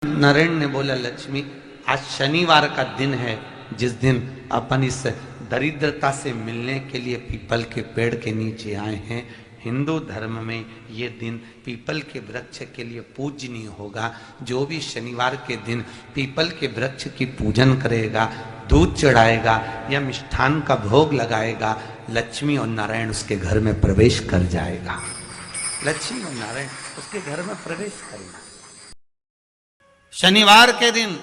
नारायण ने बोला, लक्ष्मी आज शनिवार का दिन है जिस दिन अपन इस दरिद्रता से मिलने के लिए पीपल के पेड़ के नीचे आए हैं। हिंदू धर्म में ये दिन पीपल के वृक्ष के लिए पूजनीय होगा। जो भी शनिवार के दिन पीपल के वृक्ष की पूजन करेगा, दूध चढ़ाएगा या मिष्ठान का भोग लगाएगा, लक्ष्मी और नारायण उसके घर में प्रवेश कर जाएगा। लक्ष्मी और नारायण उसके घर में प्रवेश करेगा। शनिवार के दिन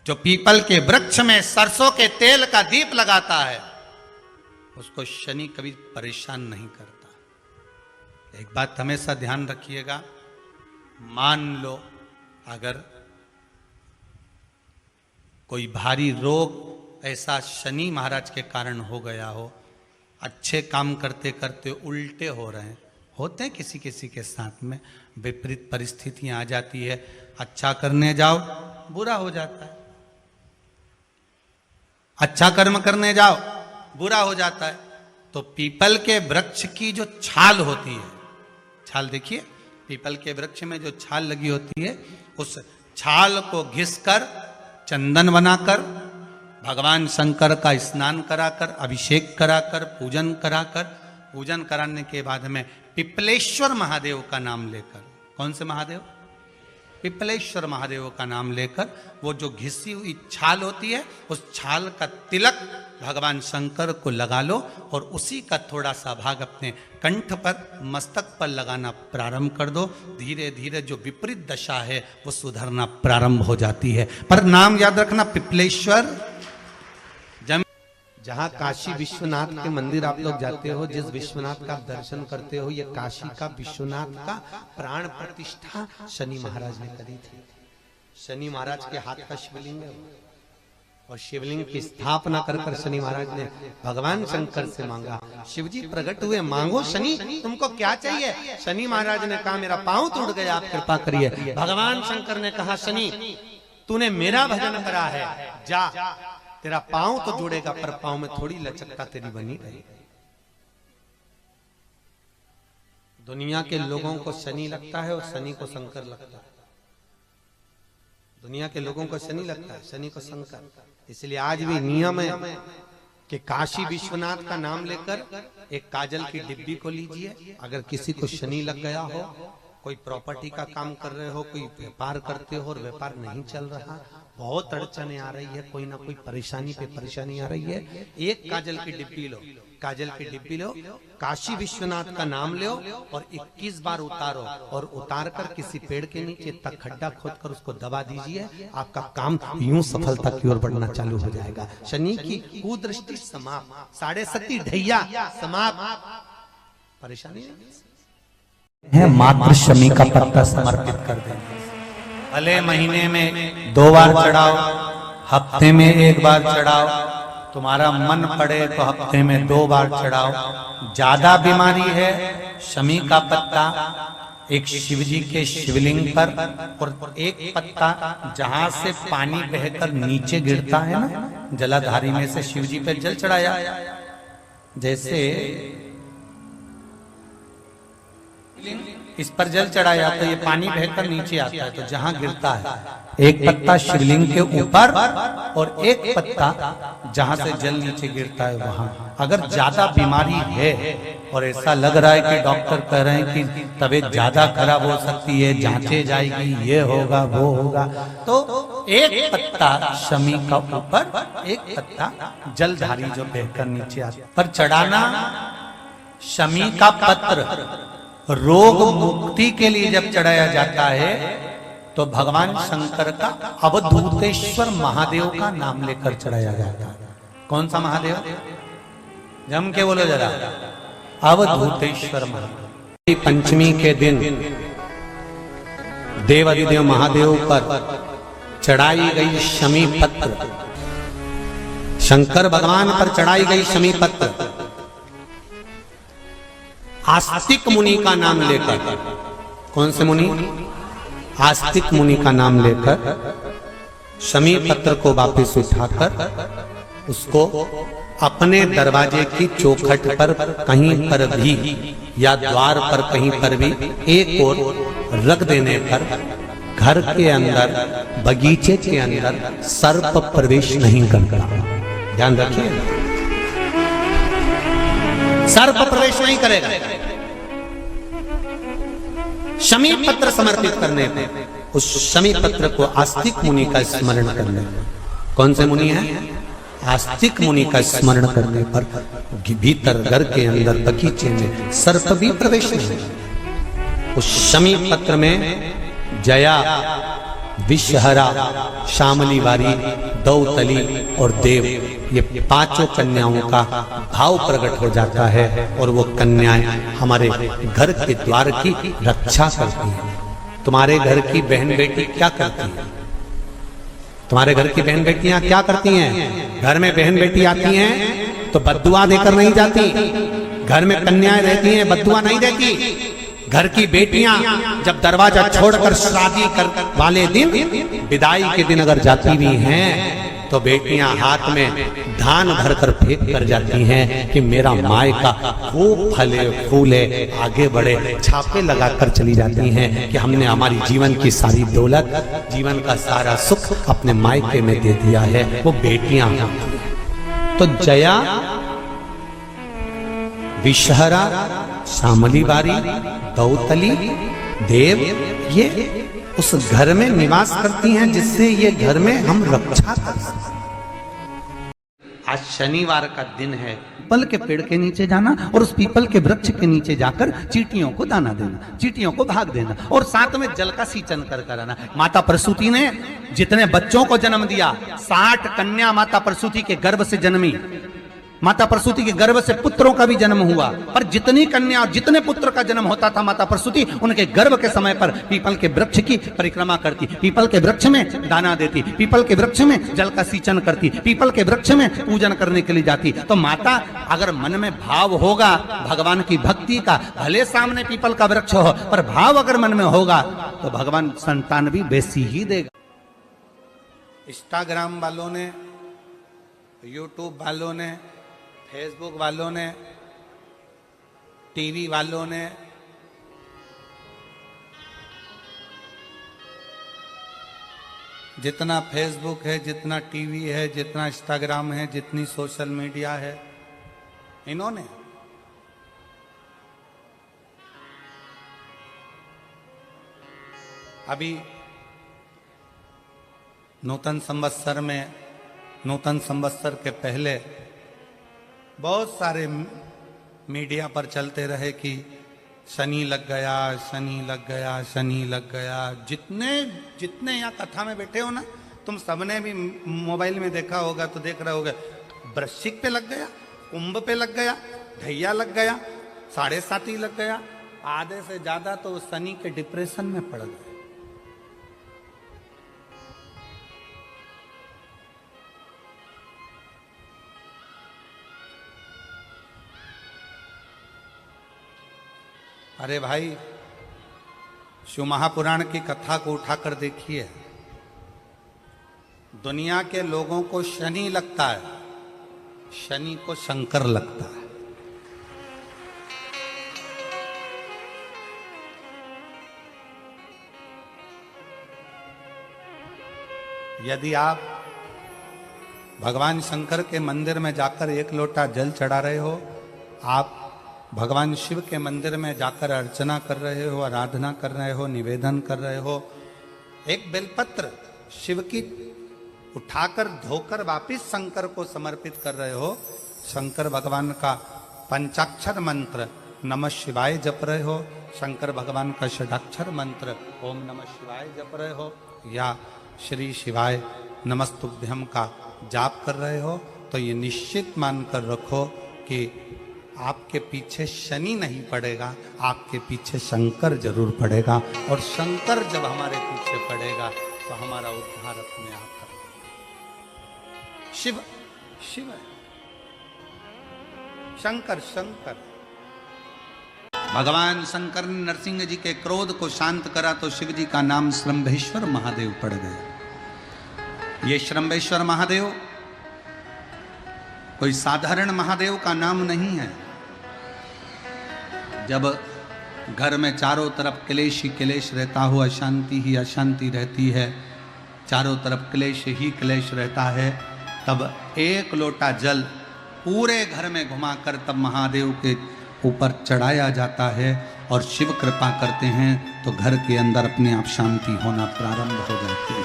जो पीपल के वृक्ष में सरसों के तेल का दीप लगाता है उसको शनि कभी परेशान नहीं करता। एक बात हमेशा ध्यान रखिएगा, मान लो अगर कोई भारी रोग ऐसा शनि महाराज के कारण हो गया हो, अच्छे काम करते करते उल्टे हो रहे हैं, होते हैं किसी किसी के साथ में, विपरीत परिस्थितियां आ जाती है, अच्छा करने जाओ बुरा हो जाता है, अच्छा कर्म करने जाओ बुरा हो जाता है। तो पीपल के वृक्ष की जो छाल होती है, छाल देखिए, पीपल के वृक्ष में जो छाल लगी होती है, उस छाल को घिसकर चंदन बनाकर भगवान शंकर का स्नान कराकर, अभिषेक कराकर, पूजन कराने के बाद में पिपलेश्वर महादेव का नाम लेकर, कौन से महादेव? पिपलेश्वर महादेव का नाम लेकर वो जो घिसी हुई छाल होती है उस छाल का तिलक भगवान शंकर को लगा लो और उसी का थोड़ा सा भाग अपने कंठ पर, मस्तक पर लगाना प्रारंभ कर दो। धीरे धीरे जो विपरीत दशा है वो सुधरना प्रारंभ हो जाती है। पर नाम याद रखना, पिपलेश्वर। जहां काशी विश्वनाथ के मंदिर आप लोग जाते हो, जिस विश्वनाथ का आप दर्शन करते हो, ये काशी का विश्वनाथ का प्राण प्रतिष्ठा शनि महाराज ने करी थी। शनि महाराज के हाथ का शिवलिंग है और शिवलिंग की स्थापना कर कर शनि महाराज ने भगवान शंकर से मांगा। शिव जी प्रकट हुए, मांगो शनि, तुमको क्या चाहिए? शनि महाराज ने कहा मेरा पांव टूट गया, आप कृपा करिए। भगवान शंकर ने कहा शनि तूने मेरा भजन करा है, जा, तेरा पांव तो जुड़ेगा पर पांव में थोड़ी लचकता तेरी बनी रहेगी। दुनिया के लोगों को शनि लगता है और शनि को शंकर लगता है। दुनिया के लोगों को शनि लगता है, शनि को शंकर। इसलिए आज भी नियम है कि काशी विश्वनाथ का नाम लेकर एक काजल की डिब्बी को लीजिए। अगर किसी को शनि लग गया हो, कोई प्रॉपर्टी का काम कर रहे हो, कोई व्यापार करते हो और व्यापार नहीं चल रहा, बहुत अड़चने आ रही है, कोई ना कोई परेशानी पे परेशानी आ रही है, एक काजल की डिब्बी लो, काजल की डिब्बी लो, काशी विश्वनाथ का नाम लो और 21 बार उतारो और उतार कर किसी पेड़ के नीचे तक खड्डा खोद कर उसको दबा दीजिए। आपका काम यूं सफलता की ओर बढ़ना चालू हो जाएगा। शनि की कुदृष्टि समाप्त, 7.5 ढैया समाप्त, परेशानी है। मात्र शमी का पत्ता समर्पित कर देंगे। भले महीने में 2 बार चढ़ाओ, हफ्ते में 1 बार चढ़ाओ, तुम्हारा मन पड़े तो हफ्ते में 2 बार चढ़ाओ। ज्यादा बीमारी है, शमी का पत्ता एक शिवजी के शिवलिंग पर और एक पत्ता जहां से पानी बहकर नीचे गिरता है ना, जलाधारी में से शिवजी पे जल चढ़ाया, जैसे इस पर जल चढ़ाया तो ये पानी बहकर नीचे आता है, तो जहां गिरता है एक पत्ता शिवलिंग के ऊपर और एक पत्ता जहां से जल नीचे गिरता है वहां। अगर ज्यादा बीमारी है और ऐसा लग रहा है कि डॉक्टर कह रहे हैं कि तबीयत ज्यादा खराब हो सकती है, जांचे जाएगी, ये होगा वो होगा, तो एक पत्ता शमी का ऊपर, एक पत्ता जलधारी जो बहकर नीचे आता है पर चढ़ाना। शमी का पत्र रोग मुक्ति के लिए जब चढ़ाया जाता है तो भगवान शंकर का अवधूतेश्वर महादेव का नाम लेकर चढ़ाया जाता है। कौन सा महादेव? जम के बोलो जरा, अवधूतेश्वर महादेव। पंचमी के दिन देवाधिदेव महादेव पर चढ़ाई गई शमी पत्र, शंकर भगवान पर चढ़ाई गई शमी पत्र आस्तिक मुनि का नाम लेकर, कौन से मुनि? आस्तिक मुनि का नाम लेकर शमी पत्र को वापस उठाकर उसको अपने दरवाजे की चौखट पर कहीं पर भी या द्वार पर कहीं पर भी एक ओर रख देने पर घर के अंदर, बगीचे के अंदर सर्प प्रवेश नहीं करता। ध्यान रखिए, सर्प प्रवेश नहीं करेगा। शमी पत्र समर्पित करने पर, उस शमी पत्र को आस्तिक मुनि का स्मरण करने पर, कौन से मुनि है? आस्तिक मुनि का स्मरण करने पर भीतर घर के अंदर बगीचे में सर्प भी प्रवेश नहीं। उस शमी पत्र में जया, विषहरा, शामली वारी, दौतली और देव, ये पांचों कन्याओं का भाव प्रकट हो जाता है और वो कन्याएं हमारे घर के द्वार की रक्षा करती हैं। तुम्हारे घर की बहन बेटी क्या करती है? तुम्हारे घर की बहन बेटियां क्या करती हैं? घर में बहन बेटी आती हैं तो बद्दुआ देकर नहीं जाती। घर में कन्याएं रहती हैं, बद्दुआ नहीं देती। घर की बेटियां जब दरवाजा छोड़कर शादी कर वाले दिन, विदाई के दिन अगर जाती भी हैं तो बेटियां हाथ में धान भरकर फेंक कर जाती हैं कि मेरा मायका खूब फले फूले आगे बढ़े। छापे लगाकर चली जाती हैं कि हमने हमारी जीवन की सारी दौलत, जीवन का सारा सुख अपने मायके में दे दिया है। वो बेटियां तो जया, विषहरा, शामली वारी, दौतली, देव, ये उस घर में निवास करती हैं जिससे ये घर में हम रक्षा कर सकते। आज शनिवार का दिन है, पीपल के पेड़ के नीचे जाना और उस पीपल के वृक्ष के नीचे जाकर चींटियों को दाना देना, चींटियों को भाग देना और साथ में जल का सींचन कर आना। माता प्रसूति ने जितने बच्चों को जन्म दिया, 60 कन्या माता प्रसूति के गर्भ से जन्मी। माता प्रसूति के गर्भ से पुत्रों का भी जन्म हुआ, पर जितनी कन्या और जितने पुत्र का जन्म होता था माता प्रसूति उनके गर्भ के समय पर पीपल के वृक्ष की परिक्रमा करती, पीपल के वृक्ष में दाना देती, पीपल के वृक्ष में जल का सींचन करती, पीपल के वृक्ष में पूजन करने के लिए जाती। तो माता अगर मन में भाव होगा भगवान की भक्ति का, भले सामने पीपल का वृक्ष हो पर भाव अगर मन में होगा तो भगवान संतान भी वैसी ही देगा। इंस्टाग्राम वालों ने, यूट्यूब वालों ने, फेसबुक वालों ने, टीवी वालों ने, जितना फेसबुक है, जितना टीवी है, जितना इंस्टाग्राम है, जितनी सोशल मीडिया है, इन्होंने अभी नूतन संवत्सर में, नूतन संवत्सर के पहले बहुत सारे मीडिया पर चलते रहे कि शनि लग गया, शनि लग गया, शनि लग गया। जितने यहाँ कथा में बैठे हो ना, तुम सबने भी मोबाइल में देखा होगा तो देख रहे होगे, वृश्चिक पे लग गया, कुंभ पे लग गया, ढैया लग गया, 7.5 लग गया, आधे से ज्यादा तो शनि के डिप्रेशन में पड़ गए। अरे भाई, शिव महापुराण की कथा को उठाकर देखिए। दुनिया के लोगों को शनि लगता है, शनि को शंकर लगता है। यदि आप भगवान शंकर के मंदिर में जाकर 1 लोटा जल चढ़ा रहे हो, आप भगवान शिव के मंदिर में जाकर अर्चना कर रहे हो, आराधना कर रहे हो, निवेदन कर रहे हो, एक बेलपत्र शिव की उठाकर धोकर वापिस शंकर को समर्पित कर रहे हो, शंकर भगवान का पंचाक्षर मंत्र नमः शिवाय जप रहे हो, शंकर भगवान का षडाक्षर मंत्र ओम नमः शिवाय जप रहे हो, या श्री शिवाय नमस्तुभ्यम का जाप कर रहे हो, तो ये निश्चित मानकर रखो कि आपके पीछे शनि नहीं पड़ेगा, आपके पीछे शंकर जरूर पड़ेगा। और शंकर जब हमारे पीछे पड़ेगा तो हमारा उद्धार अपने आप करेगा। शिव शिव है, शंकर शंकर। भगवान शंकर ने नरसिंह जी के क्रोध को शांत करा तो शिव जी का नाम श्रंभेश्वर महादेव पड़ गया। ये श्रंभेश्वर महादेव कोई साधारण महादेव का नाम नहीं है। जब घर में चारों तरफ क्लेश ही क्लेश रहता हो, अशांति ही अशांति रहती है, चारों तरफ क्लेश ही क्लेश रहता है, तब एक लोटा जल पूरे घर में घुमाकर तब महादेव के ऊपर चढ़ाया जाता है और शिव कृपा करते हैं तो घर के अंदर अपने आप शांति होना प्रारंभ हो जाती है।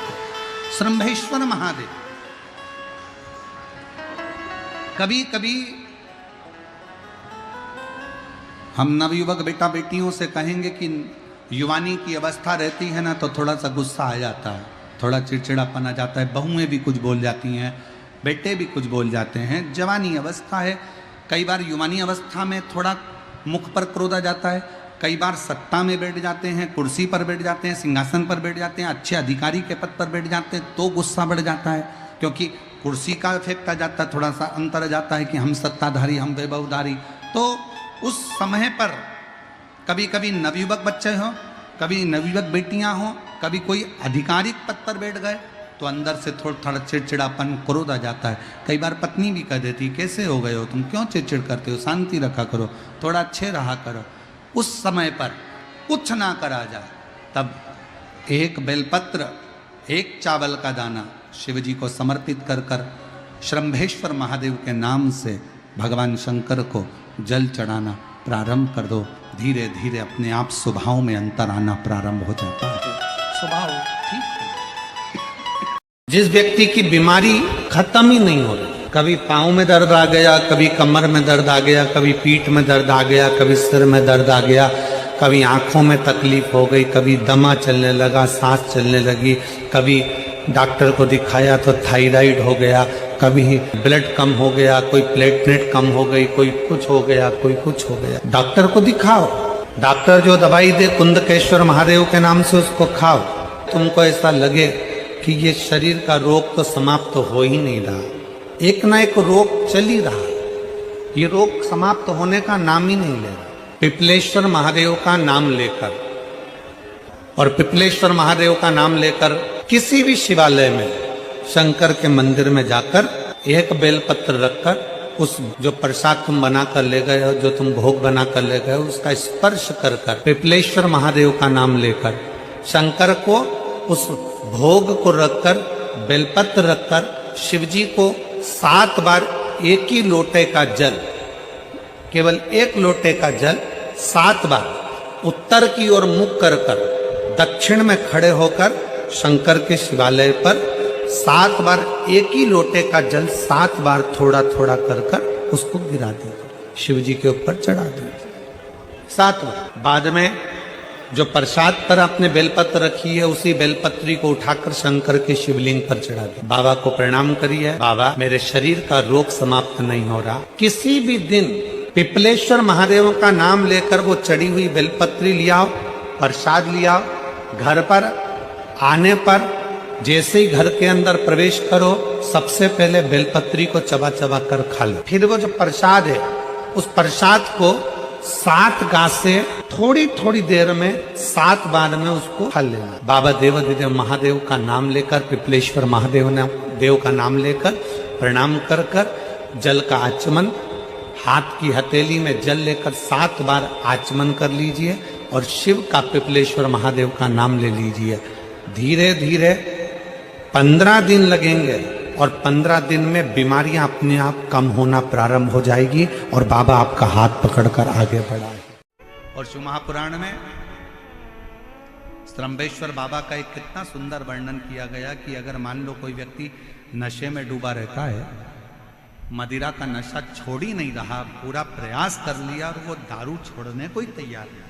श्रंभेश्वर महादेव कभी कभी हम नवयुवक बेटा बेटियों से कहेंगे कि युवानी की अवस्था रहती है ना तो थोड़ा सा गुस्सा आ जाता है, थोड़ा चिड़चिड़ापन आ जाता है, बहुएं भी कुछ बोल जाती हैं, बेटे भी कुछ बोल जाते हैं। जवानी अवस्था है, कई बार युवानी अवस्था में थोड़ा मुख पर क्रोध आ जाता है, कई बार सत्ता में बैठ जाते हैं, कुर्सी पर बैठ जाते हैं, सिंहासन पर बैठ जाते हैं, अच्छे अधिकारी के पद पर बैठ जाते हैं तो गुस्सा बढ़ जाता है, क्योंकि कुर्सी का इफेक्ट आ जाता है, थोड़ा सा अंतर आ जाता है कि हम सत्ताधारी, हम वैभवधारी। तो उस समय पर कभी कभी नवयुवक बच्चे हों, कभी नवयुवक बेटियां हों, कभी कोई आधिकारिक पद पर बैठ गए तो अंदर से थोड़ा चिड़चिड़ापन क्रोध आ जाता है। कई बार पत्नी भी कह देती कैसे हो गए हो तुम, क्यों चिड़चिड़ करते हो, शांति रखा करो, थोड़ा अच्छे रहा करो। उस समय पर कुछ ना करा जाए तब एक बेलपत्र, एक चावल का दाना शिव जी को समर्पित कर कर श्रंभेश्वर महादेव के नाम से भगवान शंकर को जल चढ़ाना प्रारंभ कर दो। धीरे धीरे अपने आप स्वभाव में अंतर आना प्रारंभ हो जाता है, स्वभाव ठीक है। जिस व्यक्ति की बीमारी खत्म ही नहीं हो रही, कभी पाँव में दर्द आ गया, कभी कमर में दर्द आ गया, कभी पीठ में दर्द आ गया, कभी सिर में दर्द आ गया, कभी आंखों में तकलीफ हो गई, कभी दमा चलने लगा, सांस चलने लगी, कभी डॉक्टर को दिखाया तो थायराइड हो गया, कभी ब्लड कम हो गया, कोई प्लेटलेट कम हो गई, कोई कुछ हो गया, कोई कुछ हो गया, डॉक्टर को दिखाओ। डॉक्टर जो दवाई दे कुंदकेश्वर महादेव के नाम से उसको खाओ। तुमको ऐसा लगे कि ये शरीर का रोग तो समाप्त हो ही नहीं रहा, एक ना एक रोग चल ही रहा, ये रोग समाप्त होने का नाम ही नहीं ले रहा। पिपलेश्वर महादेव का नाम लेकर और पिपलेश्वर महादेव का नाम लेकर किसी भी शिवालय में, शंकर के मंदिर में जाकर एक बेलपत्र रखकर उस जो प्रसाद तुम बना कर ले गए हो, जो तुम भोग बना कर ले गए हो, उसका स्पर्श कर कर पिपलेश्वर महादेव का नाम लेकर शंकर को उस भोग को रखकर, बेलपत्र रखकर शिव जी को 7 बार एक ही लोटे का जल, केवल एक लोटे का जल 7 बार उत्तर की ओर मुख कर कर दक्षिण में खड़े होकर शंकर के शिवालय पर 7 बार एक ही लोटे का जल 7 बार थोड़ा थोड़ा कर कर उसको गिरा दीजिए, शिव जी के ऊपर चढ़ा दीजिए 7 बार। बाद में जो प्रसाद पर आपने बेलपत्र रखी है उसी बेलपत्री को उठाकर शंकर के शिवलिंग पर चढ़ा दीजिए। बाबा को प्रणाम करिए, बाबा मेरे शरीर का रोग समाप्त नहीं हो रहा। किसी भी दिन पिपलेश्वर महादेव का नाम लेकर वो चढ़ी हुई बेलपत्री लियाओ, प्रसाद लियाओ, घर पर आने पर जैसे ही घर के अंदर प्रवेश करो सबसे पहले बेलपत्री को चबा चबा कर खा लो। फिर वो जो प्रसाद है उस प्रसाद को 7 गांठ से थोड़ी थोड़ी देर में 7 बार में उसको खा लेना। बाबा देवाधिदेव महादेव का नाम लेकर, पिपलेश्वर महादेव देव का नाम लेकर प्रणाम कर कर जल का आचमन, हाथ की हथेली में जल लेकर 7 बार आचमन कर लीजिए और शिव का, पिपलेश्वर महादेव का नाम ले लीजिए। धीरे धीरे 15 दिन लगेंगे और 15 दिन में बीमारियां अपने आप कम होना प्रारंभ हो जाएगी और बाबा आपका हाथ पकड़कर आगे बढ़ाएंगे। और शिव महापुराण में श्रंभेश्वर बाबा का एक कितना सुंदर वर्णन किया गया कि अगर मान लो कोई व्यक्ति नशे में डूबा रहता है, मदिरा का नशा छोड़ ही नहीं रहा, पूरा प्रयास कर लिया और वो दारू छोड़ने को ही तैयार नहीं,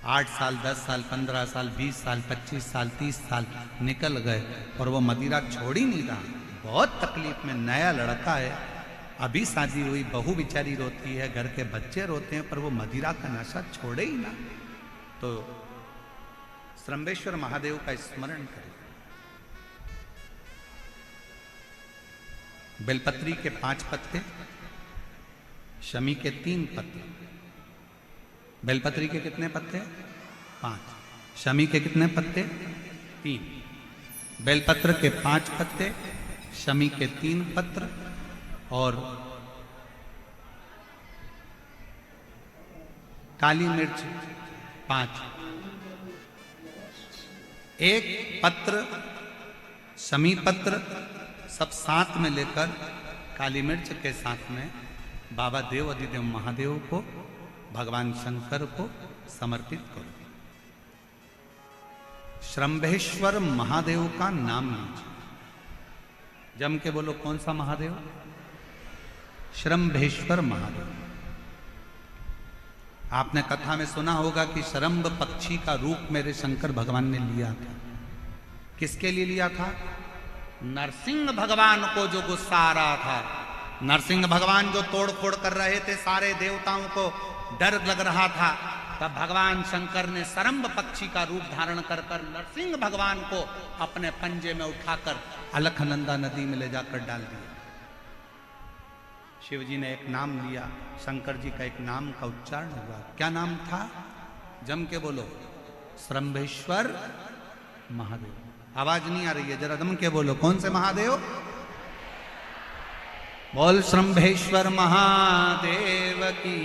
8 साल, 10 साल, 15 साल, 20 साल, 25 साल, 30 साल निकल गए और वो मदिरा छोड़ ही नहीं रहा। बहुत तकलीफ में, नया लड़का है, अभी शादी हुई, बहू बेचारी रोती है, घर के बच्चे रोते हैं, पर वो मदिरा का नशा छोड़े ही ना। तो श्रंभेश्वर महादेव का स्मरण करें। बेलपत्री के 5 पत्ते, शमी के 3 पत्ते। बेलपत्री के कितने पत्ते? 5। शमी के कितने पत्ते? 3। बेलपत्र के 5 पत्ते, शमी के 3 पत्र और काली मिर्च 5, एक पत्र शमी पत्र सब साथ में लेकर काली मिर्च के साथ में बाबा देव अधिदेव महादेव को, भगवान शंकर को समर्पित करो। श्रंभेश्वर महादेव का नाम लीजिए। जम के बोलो, कौन सा महादेव? श्रंभेश्वर महादेव। आपने कथा में सुना होगा कि शरंभ पक्षी का रूप मेरे शंकर भगवान ने लिया था। किसके लिए लिया था? नरसिंह भगवान को जो गुस्सा आ रहा था, नरसिंह भगवान जो तोड़ फोड़ कर रहे थे, सारे देवताओं को डर लग रहा था, तब भगवान शंकर ने शरंभ पक्षी का रूप धारण कर कर नरसिंह भगवान को अपने पंजे में उठाकर अलकनंदा नदी में ले जाकर डाल दिया। शिव जी ने एक नाम लिया, शंकर जी का एक नाम का उच्चारण हुआ। क्या नाम था? जम के बोलो, श्रंभेश्वर महादेव। आवाज नहीं आ रही है, जरा दम के बोलो, कौन से महादेव? बोल श्रंभेश्वर महादेव की।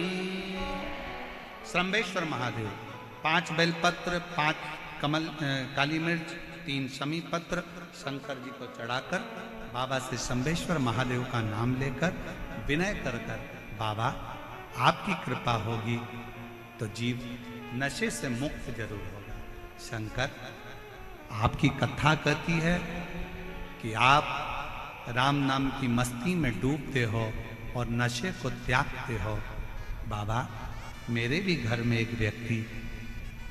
श्रंभेश्वर महादेव 5 बेलपत्र, 5 कमल काली मिर्च, 3 शमी पत्र शंकर जी को चढ़ाकर बाबा से श्रंभेश्वर महादेव का नाम लेकर विनय कर कर, बाबा आपकी कृपा होगी तो जीव नशे से मुक्त जरूर होगा। शंकर, आपकी कथा कहती है कि आप राम नाम की मस्ती में डूबते हो और नशे को त्यागते हो। बाबा, मेरे भी घर में एक व्यक्ति,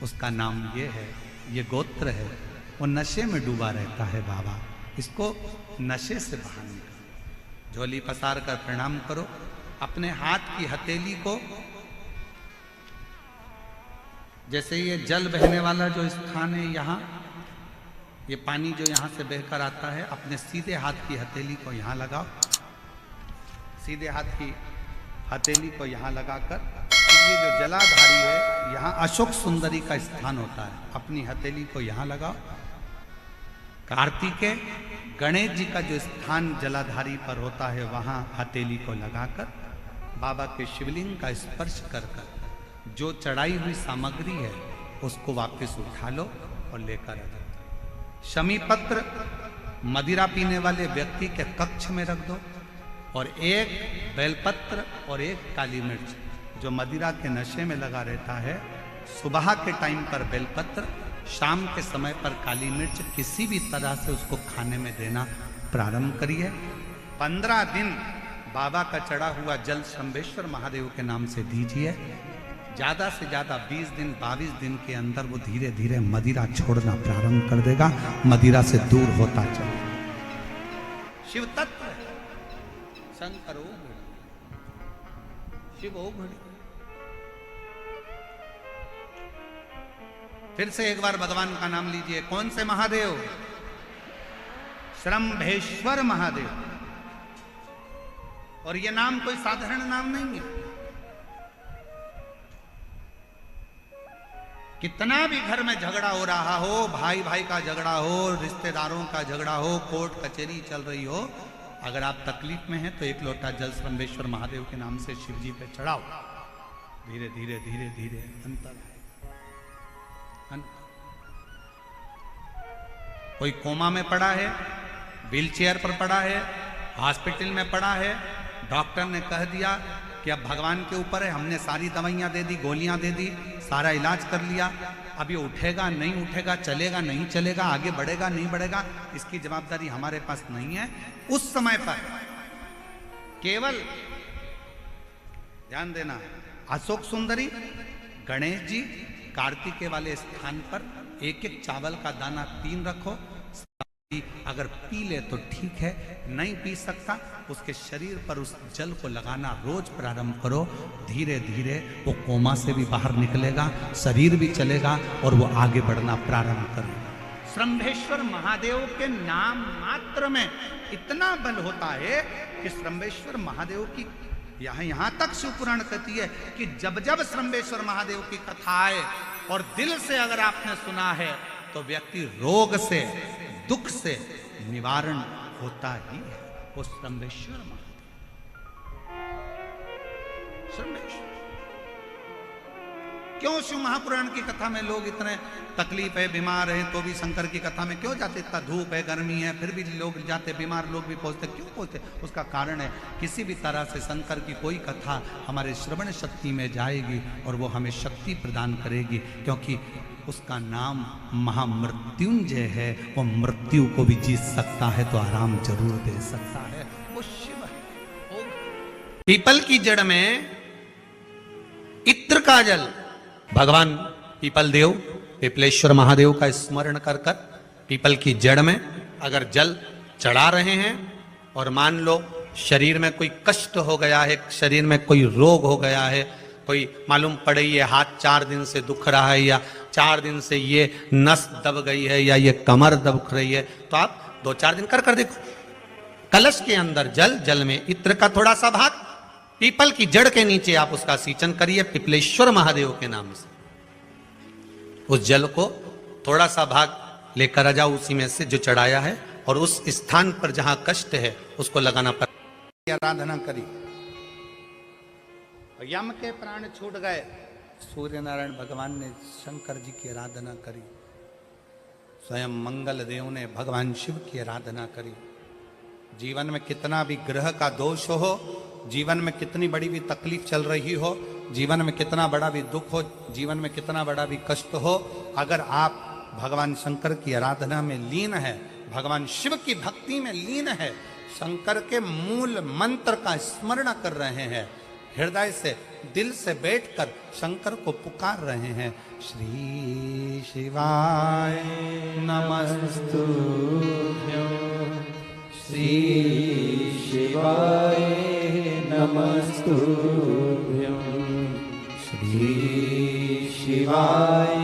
उसका नाम ये है, ये गोत्र है, वो नशे में डूबा रहता है। बाबा, इसको नशे से बाहर निकालो। झोली पसार कर प्रणाम करो। अपने हाथ की हथेली को, जैसे ये जल बहने वाला जो स्थान है, यहाँ ये पानी जो यहाँ से बहकर आता है, अपने सीधे हाथ की हथेली को यहाँ लगाओ। सीधे हाथ की हथेली को यहाँ लगाकर, ये जो जलाधारी है, यहाँ अशोक सुंदरी का स्थान होता है, अपनी हथेली को यहाँ लगाओ। कार्तिकेय गणेश जी का जो स्थान जलाधारी पर होता है, वहाँ हथेली को लगाकर बाबा के शिवलिंग का स्पर्श कर कर जो चढ़ाई हुई सामग्री है उसको वापस उठा लो और लेकर आ जाओ। शमी पत्र मदिरा पीने वाले व्यक्ति के कक्ष में रख दो, और एक बेलपत्र और एक काली मिर्च जो मदिरा के नशे में लगा रहता है, सुबह के टाइम पर बेलपत्र, शाम के समय पर काली मिर्च, किसी भी तरह से उसको खाने में देना प्रारंभ करिए। 15 दिन बाबा का चढ़ा हुआ जल श्रंभेश्वर महादेव के नाम से दीजिए। ज्यादा से ज्यादा 20 दिन 22 दिन के अंदर वो धीरे धीरे मदिरा छोड़ना प्रारंभ कर देगा, मदिरा से दूर होता चले। शिव तत्व है, शंकर ओ घड़ी, शिव ओ घड़ी। फिर से एक बार भगवान का नाम लीजिए। कौन से महादेव? श्रंभेश्वर महादेव। और ये नाम कोई साधारण नाम नहीं है। कितना भी घर में झगड़ा हो रहा हो, भाई भाई का झगड़ा हो, रिश्तेदारों का झगड़ा हो, कोर्ट कचहरी चल रही हो, अगर आप तकलीफ में हैं तो एक लोटा जल श्रंभेश्वर महादेव के नाम से शिव जी पे चढ़ाओ। धीरे धीरे धीरे धीरे अंतर। कोई कोमा में पड़ा है, व्हीलचेयर पर पड़ा है, हॉस्पिटल में पड़ा है, डॉक्टर ने कह दिया कि अब भगवान के ऊपर है, हमने सारी दवाइयां दे दी, गोलियां दे दी, सारा इलाज कर लिया, अब ये उठेगा नहीं उठेगा, चलेगा नहीं चलेगा, आगे बढ़ेगा नहीं बढ़ेगा, इसकी जवाबदारी हमारे पास नहीं है। उस समय पर केवल ध्यान देना, अशोक सुंदरी, गणेश जी, कार्तिकेय वाले स्थान पर एक एक चावल का दाना 3 रखो। अगर पी ले तो ठीक है, नहीं पी सकता उसके शरीर पर उस जल को लगाना रोज प्रारंभ करो। धीरे धीरे वो कोमा से भी बाहर निकलेगा, शरीर भी चलेगा और वो आगे बढ़ना प्रारंभ करेगा। श्रंभेश्वर महादेव के नाम मात्र में इतना बल होता है कि श्रंभेश्वर महादेव की यहां तक शिवपुराण कहती है कि जब जब श्रंभेश्वर महादेव की कथा आए और दिल से अगर आपने सुना है तो व्यक्ति रोग से, दुख से निवारण होता ही है। वो श्रंभेश्वर महादेव, श्रंभेश्वर। क्यों शिव महापुराण की कथा में लोग इतने तकलीफ है, बीमार है, तो भी शंकर की कथा में क्यों जाते? इतना धूप है, गर्मी है, फिर भी लोग जाते, बीमार लोग भी पहुंचते, क्यों पहुंचते? उसका कारण है किसी भी तरह से शंकर की कोई कथा हमारे श्रवण शक्ति में जाएगी और वो हमें शक्ति प्रदान करेगी, क्योंकि उसका नाम महामृत्युंजय है। वो मृत्यु को भी जीत सकता है तो आराम जरूर दे सकता है, वो शिव है। पीपल की जड़ में इत्र का जल, भगवान पीपल देव, पीपलेश्वर महादेव का स्मरण कर कर पीपल की जड़ में अगर जल चढ़ा रहे हैं और मान लो शरीर में कोई कष्ट हो गया है, शरीर में कोई रोग हो गया है, कोई मालूम पड़े ये हाथ 4 दिन से दुख रहा है या 4 दिन से ये नस दब गई है या ये कमर दब रही है, तो आप 2-4 दिन कर देखो। कलश के अंदर जल में इत्र का थोड़ा सा भाग, पीपल की जड़ के नीचे आप उसका सींचन करिए पिपलेश्वर महादेव के नाम से। उस जल को थोड़ा सा भाग लेकर आ जाओ उसी में से जो चढ़ाया है, और उस स्थान पर जहां कष्ट है उसको लगाना पड़। आराधना करी, यम के प्राण छूट गए, सूर्य नारायण भगवान ने शंकर जी की आराधना करी, स्वयं मंगल देव ने भगवान शिव की आराधना करी। जीवन में कितना भी ग्रह का दोष हो, जीवन में कितनी बड़ी भी तकलीफ चल रही हो, जीवन में कितना बड़ा भी दुख हो, जीवन में कितना बड़ा भी कष्ट हो, अगर आप भगवान शंकर की आराधना में लीन है, भगवान शिव की भक्ति में लीन है, शंकर के मूल मंत्र का स्मरण कर रहे हैं, हृदय से दिल से बैठकर शंकर को पुकार रहे हैं, श्री शिवाय नमस्तुभ्यं, श्री शिवाय नमस्तुभ्यं, श्री शिवाय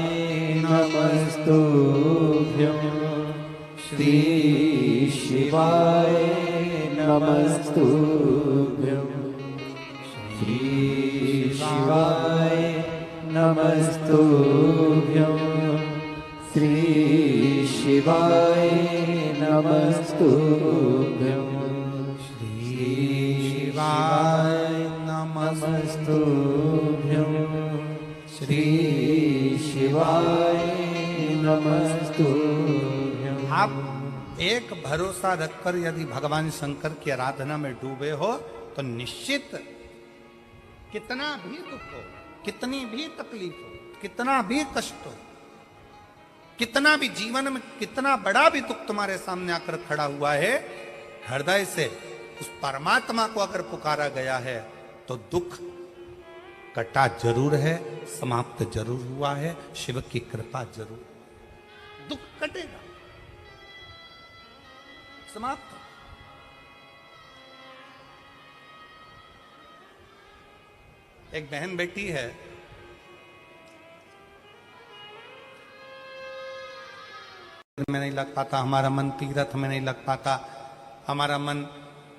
नमस्तुभ्यं, श्री शिवाय नमस्तुभ्यं, श्री शिवाय नमस्तुभ्यं, श्री शिवाय नमस्तुभ्यं, श्री शिवाय नमस्तुभ्यं, श्री शिवाय नमस्तुभ्यं। आप एक भरोसा रखकर यदि भगवान शंकर की आराधना में डूबे हो तो निश्चित कितना भी दुख हो, कितनी भी तकलीफ हो, कितना भी कष्ट हो, कितना भी जीवन में कितना बड़ा भी दुख तुम्हारे सामने आकर खड़ा हुआ है, हृदय से उस परमात्मा को अगर पुकारा गया है तो दुख कटा जरूर है, समाप्त जरूर हुआ है, शिव की कृपा जरूर, दुख कटेगा, समाप्त। एक बहन बेटी है, में नहीं लग पाता, हमारा मन तीर्थ में नहीं लग पाता, हमारा मन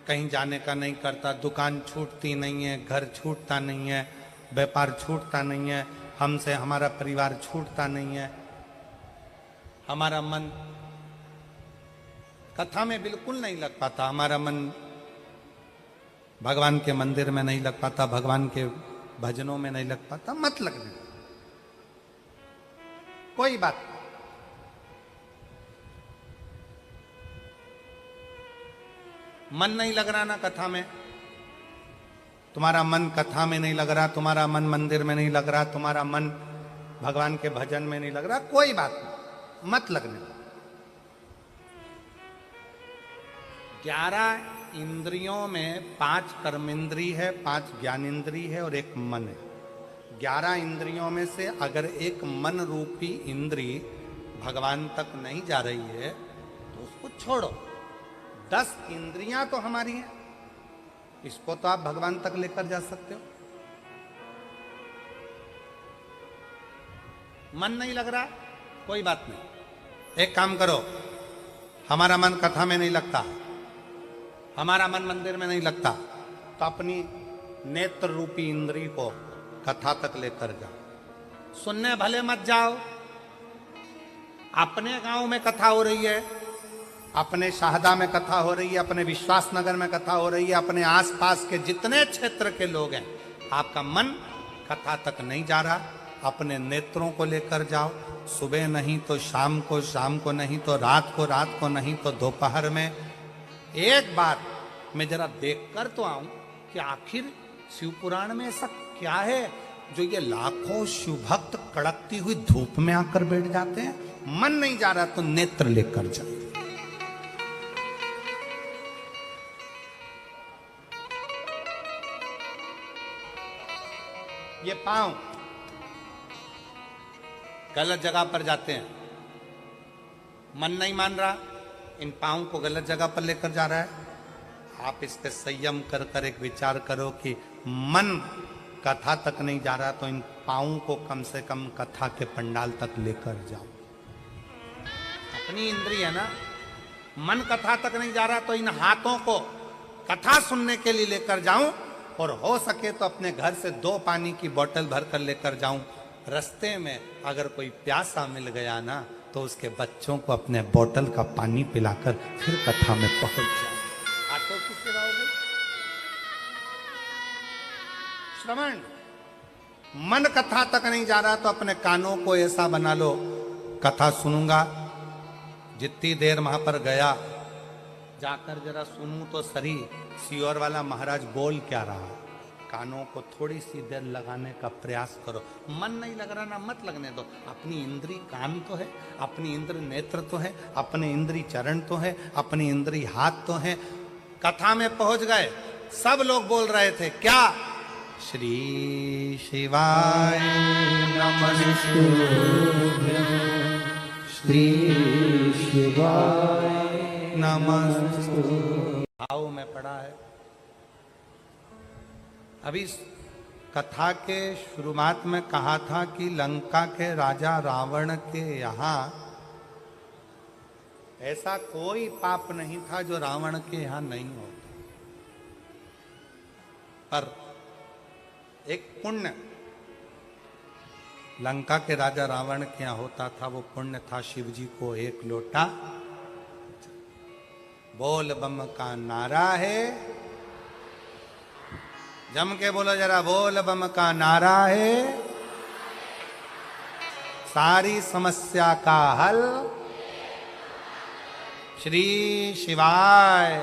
कहीं जाने का नहीं करता, दुकान छूटती नहीं है, घर छूटता नहीं है, व्यापार छूटता नहीं है, हमसे हमारा परिवार छूटता नहीं है, हमारा मन कथा में बिल्कुल नहीं लग पाता, हमारा मन भगवान के मंदिर में नहीं लग पाता, भगवान के भजनों में नहीं लग पाता। मत लगने, कोई बात नहीं। मन नहीं लग रहा ना कथा में, तुम्हारा मन कथा में नहीं लग रहा, तुम्हारा मन मंदिर में नहीं लग रहा, तुम्हारा मन भगवान के भजन में नहीं लग रहा, कोई बात नहीं, मत लगने। 11 इंद्रियों में 5 कर्मेंद्री है, 5 ज्ञानेंद्री है और 1 मन है। 11 इंद्रियों में से अगर एक मन रूपी इंद्री भगवान तक नहीं जा रही है तो उसको छोड़ो। 10 इंद्रियां तो हमारी हैं, इसको तो आप भगवान तक लेकर जा सकते हो। मन नहीं लग रहा, कोई बात नहीं, एक काम करो, हमारा मन कथा में नहीं लगता, हमारा मन मंदिर में नहीं लगता, तो अपनी नेत्र रूपी इंद्री को कथा तक लेकर जाओ। सुनने भले मत जाओ, अपने गांव में कथा हो रही है, अपने शाहदा में कथा हो रही है, अपने विश्वास नगर में कथा हो रही है, अपने आसपास के जितने क्षेत्र के लोग हैं, आपका मन कथा तक नहीं जा रहा, अपने नेत्रों को लेकर जाओ, सुबह नहीं तो शाम को नहीं तो रात को नहीं तो दोपहर में। एक बार मैं जरा देखकर तो आऊं कि आखिर शिव पुराण में ऐसा क्या है जो ये लाखों शिव भक्त कड़कती हुई धूप में आकर बैठ जाते हैं। मन नहीं जा रहा तो नेत्र लेकर जाओ। ये पांव गलत जगह पर जाते हैं, मन नहीं मान रहा, इन पांव को गलत जगह पर लेकर जा रहा है। आप इस पे संयम कर कर एक विचार करो कि मन कथा तक नहीं जा रहा तो इन पांव को कम से कम कथा के पंडाल तक लेकर जाओ। अपनी इंद्रिय है ना, मन कथा तक नहीं जा रहा तो इन हाथों को कथा सुनने के लिए लेकर जाऊं, और हो सके तो अपने घर से 2 पानी की बोतल भर कर लेकर जाऊं। रास्ते में अगर कोई प्यासा मिल गया ना तो उसके बच्चों को अपने बोतल का पानी पिलाकर फिर कथा में पहुंच जाओ। आटो की सेवा हो गई। श्रवण, मन कथा तक नहीं जा रहा तो अपने कानों को ऐसा बना लो, कथा सुनूंगा। जितनी देर वहां पर गया जाकर जरा सुनूं तो सही सियोर वाला महाराज बोल क्या रहा। कानों को थोड़ी सी देर लगाने का प्रयास करो। मन नहीं लग रहा ना, मत लगने दो। अपनी इंद्री कान तो है, अपनी इंद्र नेत्र तो है, अपने इंद्री चरण तो है, अपनी इंद्री हाथ तो है। कथा में पहुंच गए, सब लोग बोल रहे थे क्या, श्री शिवाय नमस्तु, श्री शिवाय नमस्तु। भाव में पड़ा है। अभी कथा के शुरुआत में कहा था कि लंका के राजा रावण के यहां ऐसा कोई पाप नहीं था जो रावण के यहां नहीं होता, पर एक पुण्य लंका के राजा रावण के यहां होता था। वो पुण्य था शिव जी को 1 लोटा। बोल बम का नारा है, जम के बोलो जरा, बोल बम का नारा है, सारी समस्या का हल श्री शिवाय।